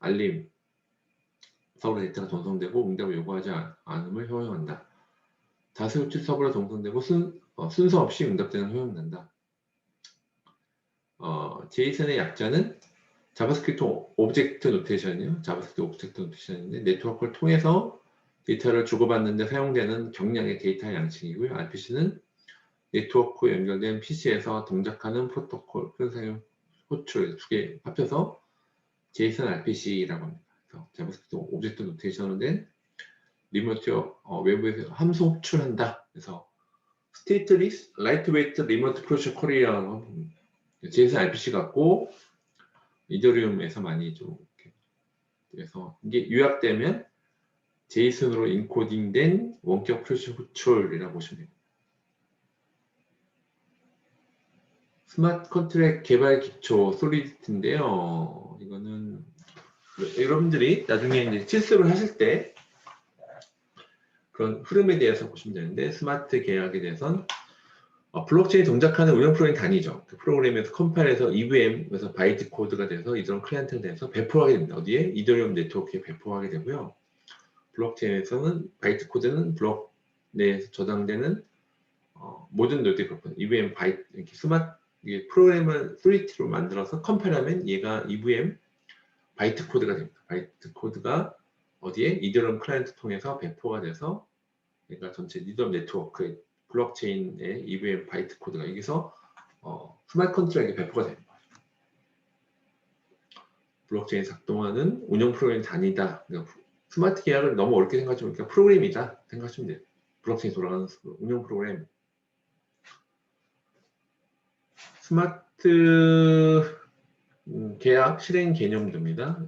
알림, 서버로 데이터가 전송되고 응답을 요구하지 않음을 허용한다. 다수 호출 서버로 전송되고 순서 없이 응답되는 허용된다. JSON의 약자는 자바스크립트 오브젝트 노테이션이요. 자바스크립트 오브젝트 노테이션인데 네트워크를 통해서 데이터를 주고받는 데 사용되는 경량의 데이터 양식이고요. RPC는 네트워크 연결된 PC에서 동작하는 프로토콜, 사용 호출 두 개 합쳐서 JSON RPC라고 합니다. 그래서 자바스크립트 오브젝트 노테이션으로 된 리모트 외부에서 함수 호출한다. 그래서 스테이트리스 라이트웨이트 리모트 프로세스 쿼리라고 합니다. JSON RPC 같고 이더리움에서 많이 좀 이렇게 그래서 이게 요약되면 JSON으로 인코딩된 원격 프로세스 호출이라고 보시면 됩니다. 스마트 컨트랙 개발 기초 솔리디티인데요. 이거는 여러분들이 나중에 이제 실습을 하실 때 그런 흐름에 대해서 보시면 되는데, 스마트 계약에 대해서는 블록체인 동작하는 운영 프로그램 단위죠. 그 프로그램에서 컴파일해서 EVM에서 바이트 코드가 돼서 이더리움 클라이언트에 대해서 배포하게 됩니다. 어디에? 이더리움 네트워크에 배포하게 되고요. 블록체인에서는 바이트 코드는 블록 내에서 저장되는 모든 노드에 그렇거든요. EVM 바이트 이렇게 스마트 프로그램을 솔리티로 만들어서 컴파일하면 얘가 EVM 바이트 코드가 됩니다. 바이트 코드가 어디에? 이더리움 클라이언트 통해서 배포가 돼서 얘가 전체 이더리움 네트워크의 블록체인의 EVM 바이트 코드가 여기서 스마트 컨트랙에 배포가 됩니다. 블록체인 작동하는 운영 프로그램 단위다. 그러니까 스마트 계약을 너무 어렵게 생각하시면 그러니까 프로그램이다 생각하시면 돼요. 블록체인 돌아가는 운영 프로그램. 스마트 계약 실행 개념도입니다.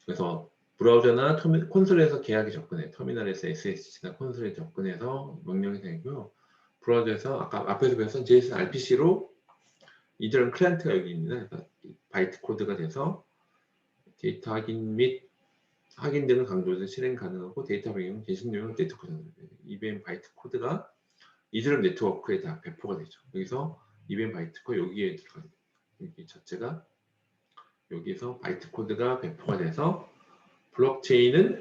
그래서 브라우저나 콘솔에서 계약이 접근해. 터미널에서 SSH나 콘솔에 접근해서 명령이 되고요. 브라우저에서 아까 앞에서 배웠던 JSON RPC로 이더리움 클라이언트가 여기 있습니다. 그래서 바이트 코드가 돼서 데이터 확인 및 확인 등을 강조해서 실행 가능하고 데이터 변경, 게시 내용을 네트워크 EVM 바이트 코드가 이더리움 네트워크에 다 배포가 되죠. 여기서 EVM 바이트 코드 여기에 들어가게 됩니다. 여기 자체가 여기서 바이트 코드가 배포가 돼서 블록체인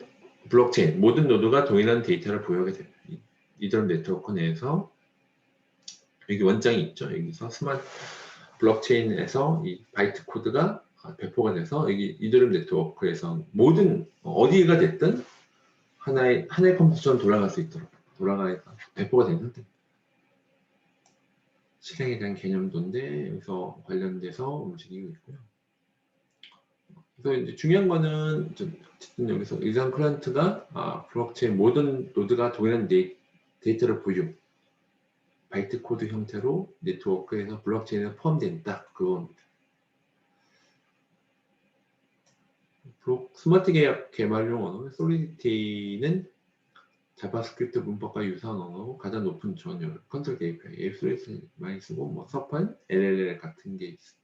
모든 노드가 동일한 데이터를 보유하게 됩니다. 이더리움 네트워크 내에서 여기 원장이 있죠. 여기서 스마트 블록체인에서 이 바이트 코드가 배포가 돼서 여기 이더리움 네트워크에서 모든 어디가 됐든 하나의 컴퓨터처럼 돌아갈 수 있도록 배포가 되는 상태입니다. 실행에 대한 개념도인데 여기서 관련돼서 움직이고 있고요. 그래서 이제 중요한 거는 어쨌든 여기서 이상 클라이언트가 블록체인 모든 노드가 동일한 데이터를 보유 바이트 코드 형태로 네트워크에서 블록체인에 포함된다. 그겁니다. 스마트 계약 개발용 언어 솔리디티는 자바스크립트 문법과 유사한 언어고 가장 높은 지원율, 컨트롤 API, AWS 많이 쓰고 뭐 서판, LLL 같은 게 있습니다.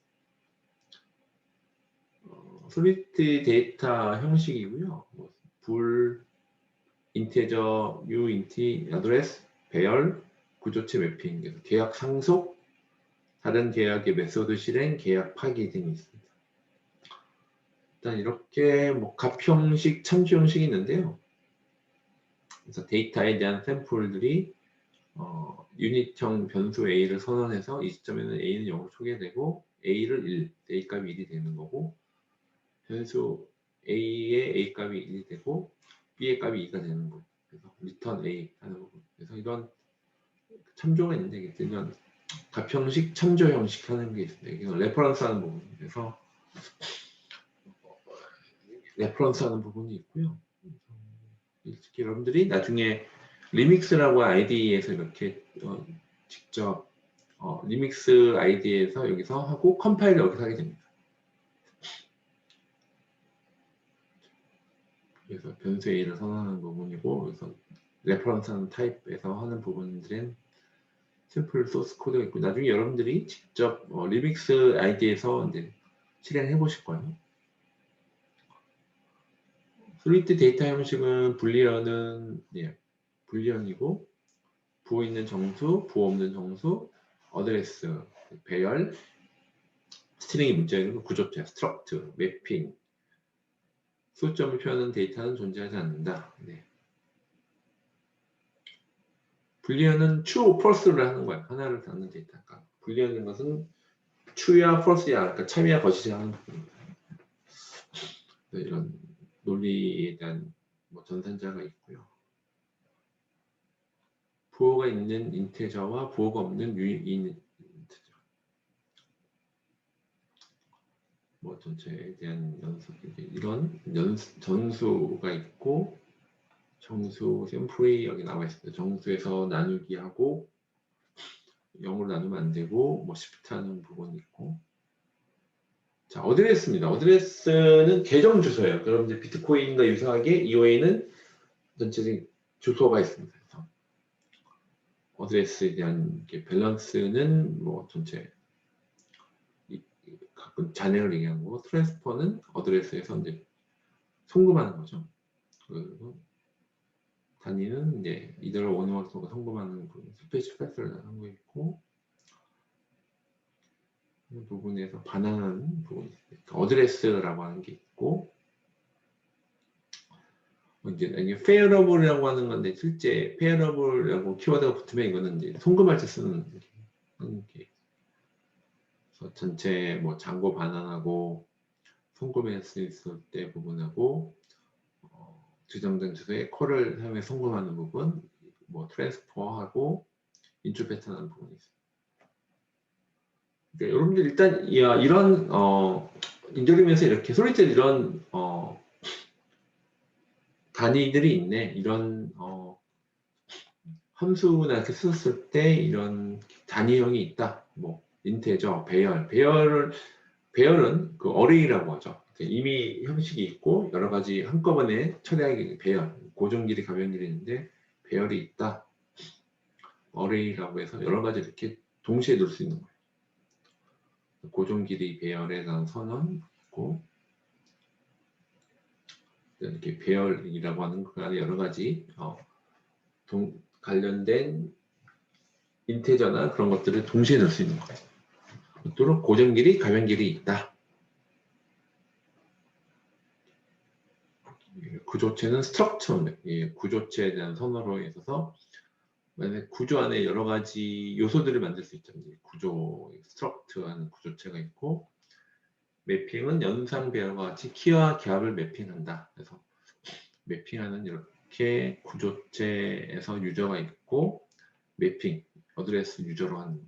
솔리디티 데이터 형식이고요. 불, 인테저, 유인티, 어드레스, 배열, 구조체 매핑, 그래서 계약 상속, 다른 계약의 메소드 실행, 계약 파기 등이 있습니다. 일단 이렇게 뭐 갑 형식, 참조 형식이 있는데요. 그래서 데이터에 대한 샘플들이 유닛형 변수 A를 선언해서 이 시점에는 A는 0으로 초기화되고 A를 1, A 값이 1이 되는 거고 변수 A의 A 값이 1이 되고 B의 값이 2가 되는 거예요. 그래서 return A 하는 부분. 그래서 이런 참조가 있는데 이런 갑 형식, 참조 형식 하는 게 있습니다. 이게 레퍼런스 하는 부분. 그래서 레퍼런스 하는 부분이 있고요. 여러분들이 나중에 리믹스라고 IDE에서 이렇게 직접 리믹스 IDE에서 여기서 하고 컴파일 여기서 하게 됩니다. 그래서 변수 A를 선언하는 부분이고 그래서 레퍼런스 하는 타입에서 하는 부분들은 샘플 소스 코드가 있고 나중에 여러분들이 직접 리믹스 IDE에서 이제 실행해 보실 거예요. 솔리드 데이터 형식은 불리언은 불리언이고 부호 있는 정수, 부호 없는 정수, 어드레스, 배열, 스트링이 문자이고 구조체, 스트럭트, 매핑, 수점을 표현하는 데이터는 존재하지 않는다. 불리언은 true, false를 하는 거야. 하나를 갖는 데이터가. 불리언인 것은 true야, false야, 그러니까 참이야, 거짓이야 하는 부분입니다. 이런 논리에 대한 전산자가 있고요. 부호가 있는 인테저와 부호가 없는 인테저. 전체에 대한 연수, 이런 전수가 있고, 정수 샘플이 여기 나와 있습니다. 정수에서 나누기 하고 0으로 나누면 안 되고 시프트 하는 부분이 있고. 자, 어드레스입니다. 어드레스는 계정 주소예요. 그럼 이제 비트코인과 유사하게 EOA는 전체적인 주소가 있습니다. 그래서 어드레스에 대한 밸런스는 전체 가끔 잔액을 얘기하는 거고, 트랜스퍼는 어드레스에서 이제 송금하는 거죠. 그리고 단위는 이제 이더를 원어로 송금하는 스페이스를 하는 거 있고, 이 부분에서 반환하는 부분이 있습니다. 어드레스라고 하는 게 있고, 이제 페어러블이라고 하는 건데, 실제 페어러블이라고 키워드가 붙으면 이거는 이제 송금할 때 쓰는 게. 그래서 전체 잔고 반환하고 송금했을 때 부분하고 지정된 주소에 콜을 사용해 송금하는 부분, 트랜스퍼하고 인출 패턴하는 부분이 있습니다. 그러니까 여러분들 일단 이런 인저리면서 이렇게 솔리드 이런 단위들이 있네. 이런 함수나 이렇게 썼을 때 이런 단위형이 있다. 인테저, 배열은 그 어레이라고 하죠. 이미 형식이 있고 여러 가지 한꺼번에 처리하기 배열, 고정 길이, 가변 길이 있는데 배열이 있다. 어레이라고 해서 여러 가지 이렇게 동시에 넣을 수 있는 거예요. 고정 길이 배열에 대한 선언 있고, 이렇게 배열이라고 하는 그 안에 여러 가지 관련된 인테저나 그런 것들을 동시에 넣을 수 있는 거예요. 또는 고정 길이, 가변 길이 있다. 구조체는 스트럭처, 구조체에 대한 선언으로 있어서 만약 구조 안에 여러 가지 요소들을 만들 수 있죠. 구조, 스트럭트하는 구조체가 있고, 매핑은 연상 배열과 같이 키와 갭을 매핑한다. 그래서 매핑하는 이렇게 구조체에서 유저가 있고, 매핑, 어드레스 유저로 하는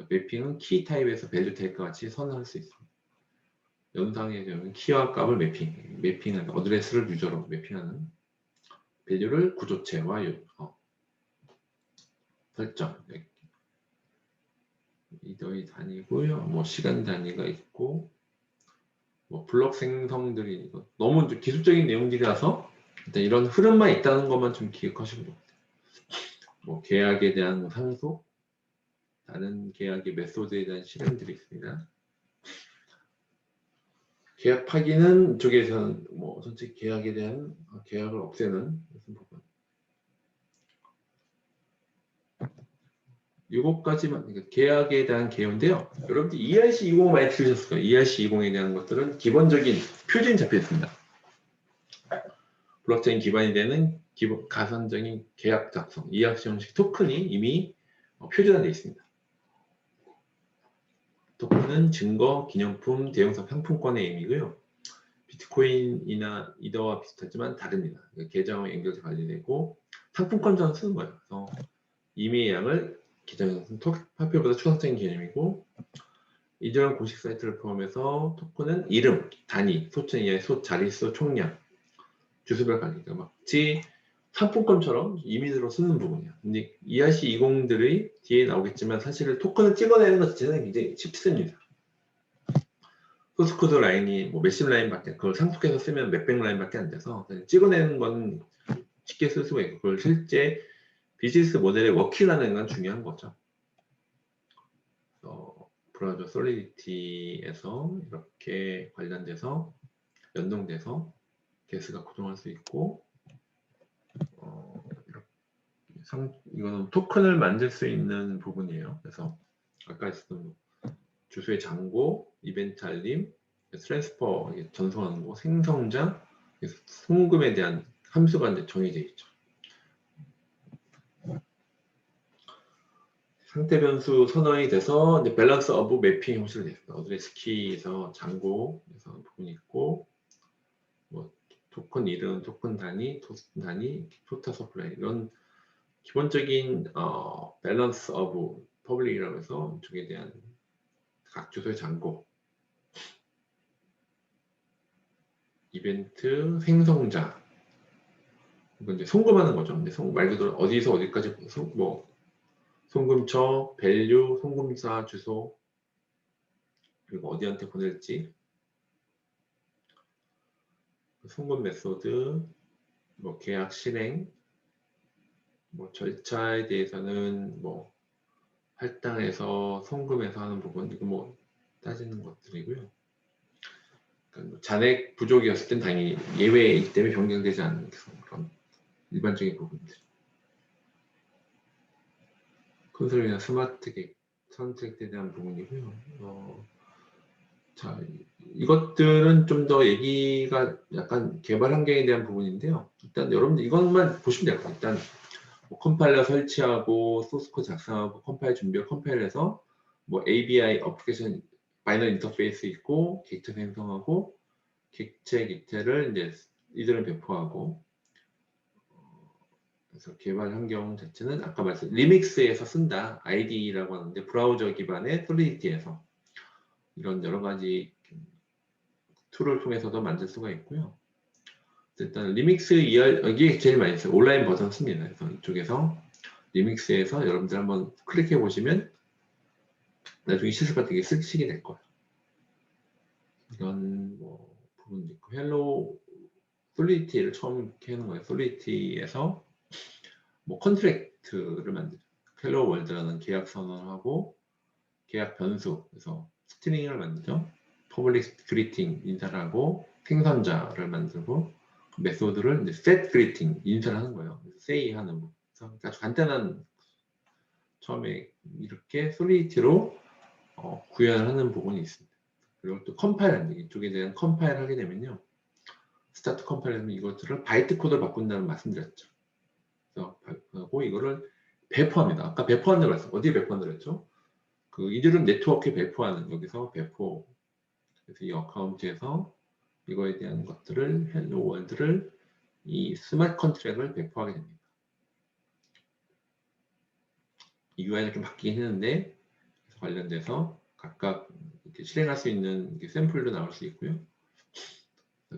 매핑은 키 타입에서 밸류 타입과 같이 선언할 수 있습니다. 연상의 경우는 키와 값을 매핑하는 어드레스를 유저로 매핑하는 밸류를 구조체와 설정. 이더의 단위고요. 시간 단위가 있고, 블록 생성들이 너무 기술적인 내용들이라서 일단 이런 흐름만 있다는 것만 좀 기억하시면 됩니다. 계약에 대한 상속, 다른 계약의 메소드에 대한 실행들이 있습니다. 계약 파기는 이쪽에서는 전체 계약에 대한 계약을 없애는 부분. 이것까지만, 그러니까 계약에 대한 개요인데요. 여러분들 ERC20 많이 들으셨을 거예요. ERC20에 대한 것들은 기본적인 표준이 잡혀 있습니다. 블록체인 기반이 되는 가산적인 계약 작성, ERC 형식 토큰이 이미 표준화되어 있습니다. 토큰은 증거, 기념품, 대형사 상품권의 의미고요. 비트코인이나 이더와 비슷하지만 다릅니다. 계정과 연결돼서 관리되고 상품권처럼 쓰는 거예요. 그래서 임의의 양을 계정에서 화폐보다 추상적인 개념이고, 이러한 공식 사이트를 포함해서 토큰은 이름, 단위, 소천 이하의 자릿수, 총량, 주소별 관리가 마치 상품권처럼 임의대로 쓰는 부분이야. 근데 ERC20들이 뒤에 나오겠지만 사실은 토큰을 찍어내는 것 자체는 굉장히 쉽습니다. 소스코드 라인이 몇십 라인밖에, 그걸 상속해서 쓰면 몇백 라인밖에 안 돼서 찍어내는 건 쉽게 쓸 수가 있고, 그걸 실제 비즈니스 모델에 워킹하는 건 중요한 거죠. 브라우저 솔리디티에서 이렇게 관련돼서 연동돼서 게스가 고정할 수 있고, 이거는 토큰을 만들 수 있는 부분이에요. 그래서 아까 했던 주소의 잔고, 이벤트 알림, 트랜스퍼 전송하는 거, 생성자, 송금에 대한 함수가 이제 정해져 있죠. 상태 변수 선언이 돼서 이제 밸런스 오브 매핑 형식으로 되어 있습니다. 어드레스 키에서 잔고에서 부분이 있고, 뭐 토큰 이름, 토큰 단위, 토큰 단위, 토탈 서플라이 이런 기본적인 밸런스 오브 퍼블릭이라고 해서 이쪽에 대한 각 주소의 잔고, 이벤트, 생성자, 이건 이제 송금하는 거죠. 근데 말 그대로 어디서 어디까지 송금처, 밸류, 송금사 주소, 그리고 어디한테 보낼지, 송금 메소드, 뭐 계약 실행, 뭐 절차에 대해서는 뭐 할당해서 송금해서 하는 부분, 이거 뭐 따지는 것들이고요. 그러니까 뭐 잔액 부족이었을 땐 당연히 예외이기 때문에 변경되지 않는 그런 일반적인 부분들. 콘솔이나 스마트 선택에 대한 부분이고요. 자, 이것들은 좀 더 얘기가 약간 개발 환경에 대한 부분인데요. 일단 여러분들 이것만 보시면 될 것 같아요. 일단 뭐 컴파일러 설치하고 소스코드 작성하고 컴파일 준비하고 컴파일해서 뭐 ABI 어플리케이션 바이너리 인터페이스 있고 객체 생성하고 객체 객체를 이제 이들은 배포하고, 그래서 개발 환경 자체는 아까 말씀 리믹스에서 쓴다 IDE라고 하는데 브라우저 기반의 솔리디티에서 이런 여러 가지 툴을 통해서도 만들 수가 있고요. 일단 리믹스 이게 제일 많이 써요. 온라인 버전 씁니다. 그래서 이쪽에서 리믹스에서 여러분들 한번 클릭해 보시면 나중에 실습 같은 게 쓰시게 될 거예요. 이런 뭐 부분도 있고, 헬로 솔리디티를 처음 이렇게 하는 거예요. 솔리디티에서 뭐 컨트랙트를 만들죠. 헬로 월드라는 계약 선언을 하고 계약 변수, 그래서 스트링을 만들죠. 퍼블릭 그리팅 인사를 하고 생선자를 만들고 메소드를 이제 set greeting 인사를 하는 거예요. say 하는 거. 그래서 아주 간단한 처음에 이렇게 솔리디티로 구현을 하는 부분이 있습니다. 그리고 또 컴파일 이쪽에 대한 컴파일 하게 되면요. 스타트 컴파일 하면 이것들을 바이트 코드를 바꾼다는 말씀드렸죠. 그래서 하고 이거를 배포합니다. 아까 배포한다고 했어요. 어디에 배포한다고 했죠? 그 이들은 네트워크에 배포하는, 여기서 배포. 그래서 이 어카운트에서 이거에 대한 것들을 헬로 월드를 이 스마트 컨트랙을 배포하게 됩니다. 이 UI는 좀 바뀌긴 했는데 관련돼서 각각 이렇게 실행할 수 있는 이렇게 샘플도 나올 수 있고요.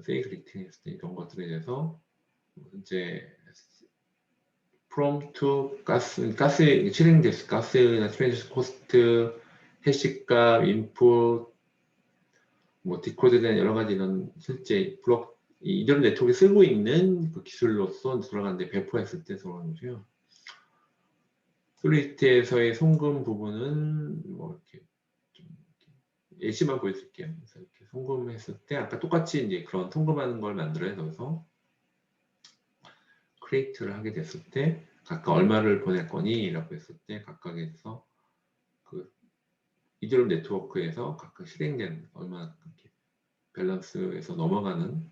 세이 그리팅 했을 때 이런 것들에 대해서 이제 from to 가스 실행됐을 가스나 트랜지션 코스트, 해시값, 인풋, 뭐 디코드된 여러 가지 이런 실제 블록 이런 네트워크에 쓰고 있는 그 기술로서 들어가는데 배포했을 때 들어가는 거죠. 솔리디티에서의 송금 부분은 뭐 이렇게 좀 예시만 보여드릴게요. 그래서 이렇게 송금했을 때 아까 똑같이 이제 그런 송금하는 걸 만들어요. 그래서 크리에이트를 하게 됐을 때 각각 얼마를 보낼 거니? 라고 했을 때 각각에서 그 이드럼 네트워크에서 각각 실행된 얼마 밸런스에서 넘어가는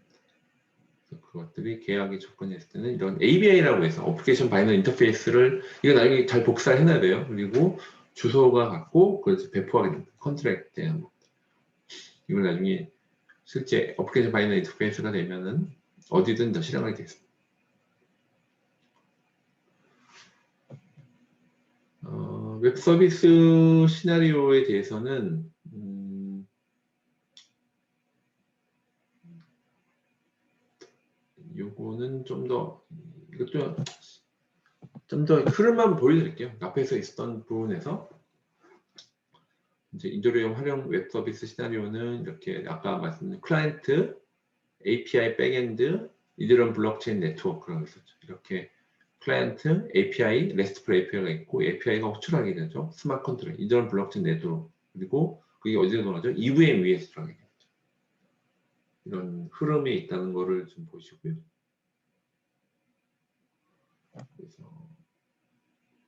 그것들이 계약이 접근했을 때는 이런 ABI라고 해서 어플리케이션 바이너리 인터페이스를 이거 나중에 잘 복사를 해놔야 돼요. 그리고 주소가 같고 그래서 배포하게 됩니다. 컨트랙트에 대한 것. 이걸 나중에 실제 어플리케이션 바이너리 인터페이스가 되면은 어디든 더 실행하게 되겠습니다. 웹 서비스 시나리오에 대해서는 요거는 이것도 좀 더 흐름만 보여드릴게요. 앞에서 있었던 부분에서 이제 인도리움 활용 웹 서비스 시나리오는 이렇게 아까 말씀드린 클라이언트, API 백엔드, 이드럼 블록체인 네트워크라고 있었죠. 이렇게 클라이언트, API, RESTful API가 있고 API가 호출하게 되죠. 스마트 컨트롤, 이드럼 블록체인 네트워크, 그리고 그게 어디서 돌아가죠? EVM 위에서 돌아가게 되죠. 이런 흐름이 있다는 거를 좀 보시고요. 그래서